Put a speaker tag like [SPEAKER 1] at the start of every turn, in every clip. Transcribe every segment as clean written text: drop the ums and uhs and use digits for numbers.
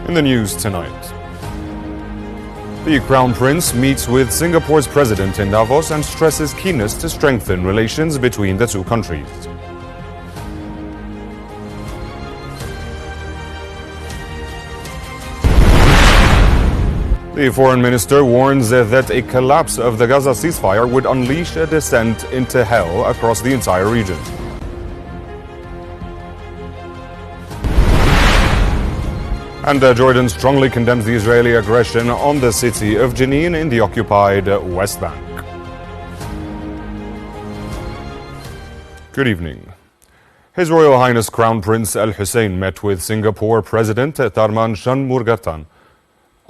[SPEAKER 1] In the news tonight, the Crown Prince meets with Singapore's president in Davos and stresses keenness to strengthen relations between the two countries. The foreign minister warns that a collapse of the Gaza ceasefire would unleash a descent into hell across the entire region. And Jordan strongly condemns the Israeli aggression on the city of Janine in the occupied West Bank. Good evening. His Royal Highness Crown Prince Al Hussein met with Singapore President Tharman Shanmugaratnam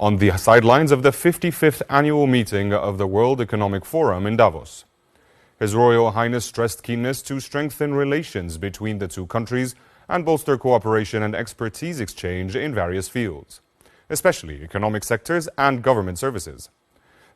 [SPEAKER 1] on the sidelines of the 55th annual meeting of the World Economic Forum in Davos. His Royal Highness stressed keenness to strengthen relations between the two countries and bolster cooperation and expertise exchange in various fields, especially economic sectors and government services.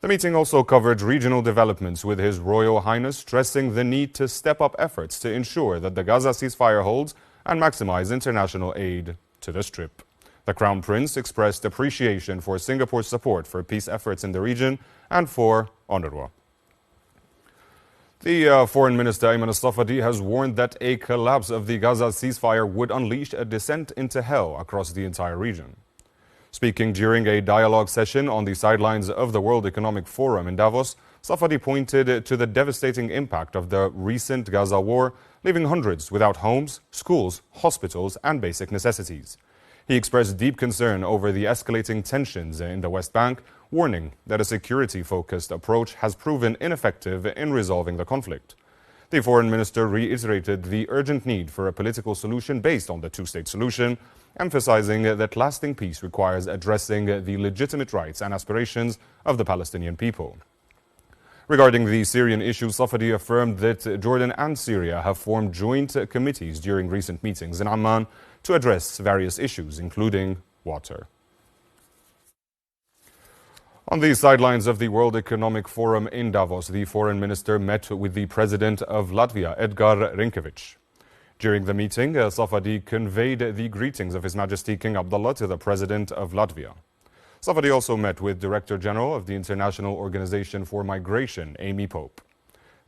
[SPEAKER 1] The meeting also covered regional developments, with His Royal Highness stressing the need to step up efforts to ensure that the Gaza ceasefire holds and maximize international aid to the Strip. The Crown Prince expressed appreciation for Singapore's support for peace efforts in the region and for UNRWA. The Foreign Minister Ayman al-Safadi has warned that a collapse of the Gaza ceasefire would unleash a descent into hell across the entire region. Speaking during a dialogue session on the sidelines of the World Economic Forum in Davos, Safadi pointed to the devastating impact of the recent Gaza war, leaving hundreds without homes, schools, hospitals, and basic necessities. He expressed deep concern over the escalating tensions in the West Bank, warning that a security-focused approach has proven ineffective in resolving the conflict. The foreign minister reiterated the urgent need for a political solution based on the two-state solution, emphasizing that lasting peace requires addressing the legitimate rights and aspirations of the Palestinian people. Regarding the Syrian issue, Safadi affirmed that Jordan and Syria have formed joint committees during recent meetings in Amman to address various issues, including water. On the sidelines of the World Economic Forum in Davos, the foreign minister met with the president of Latvia, Edgar Rinkēvičs. During the meeting, Safadi conveyed the greetings of His Majesty King Abdullah to the president of Latvia. Safadi also met with Director General of the International Organization for Migration, Amy Pope.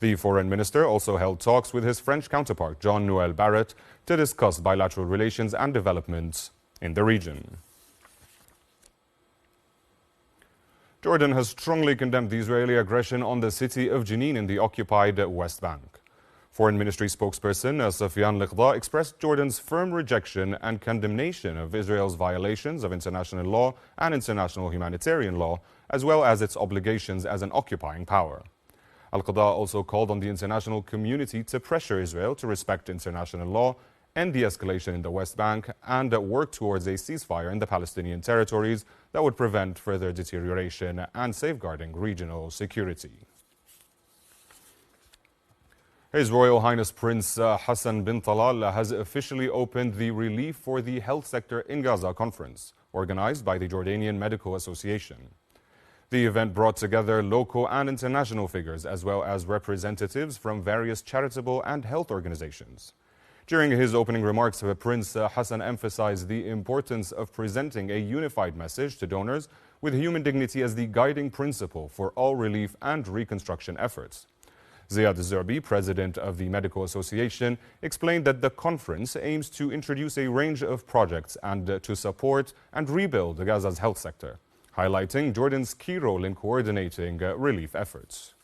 [SPEAKER 1] The foreign minister also held talks with his French counterpart, Jean-Noël Barrot, to discuss bilateral relations and developments in the region. Jordan has strongly condemned the Israeli aggression on the city of Janine in the occupied West Bank. Foreign Ministry spokesperson Sufyan Liqda expressed Jordan's firm rejection and condemnation of Israel's violations of international law and international humanitarian law, as well as its obligations as an occupying power. Al-Qada also called on the international community to pressure Israel to respect international law, end the escalation in the West Bank, and work towards a ceasefire in the Palestinian territories that would prevent further deterioration and safeguarding regional security. His Royal Highness Prince Hassan bin Talal has officially opened the Relief for the Health Sector in Gaza conference, organized by the Jordanian Medical Association. The event brought together local and international figures, as well as representatives from various charitable and health organizations. During his opening remarks, Prince Hassan emphasized the importance of presenting a unified message to donors, with human dignity as the guiding principle for all relief and reconstruction efforts. Ziad Zerbi, president of the Medical Association, explained that the conference aims to introduce a range of projects and to support and rebuild Gaza's health sector, highlighting Jordan's key role in coordinating relief efforts.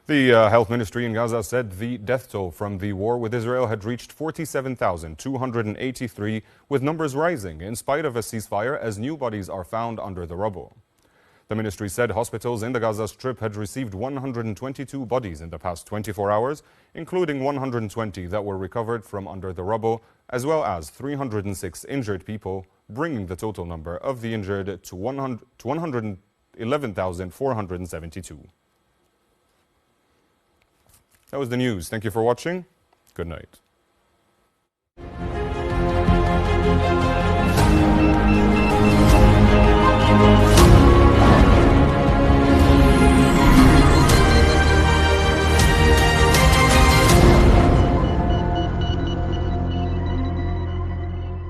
[SPEAKER 1] The health ministry in Gaza said the death toll from the war with Israel had reached 47,283, with numbers rising in spite of a ceasefire as new bodies are found under the rubble. The ministry said hospitals in the Gaza Strip had received 122 bodies in the past 24 hours, including 120 that were recovered from under the rubble, as well as 306 injured people, bringing the total number of the injured to 111,472. That was the news. Thank you for watching. Good night.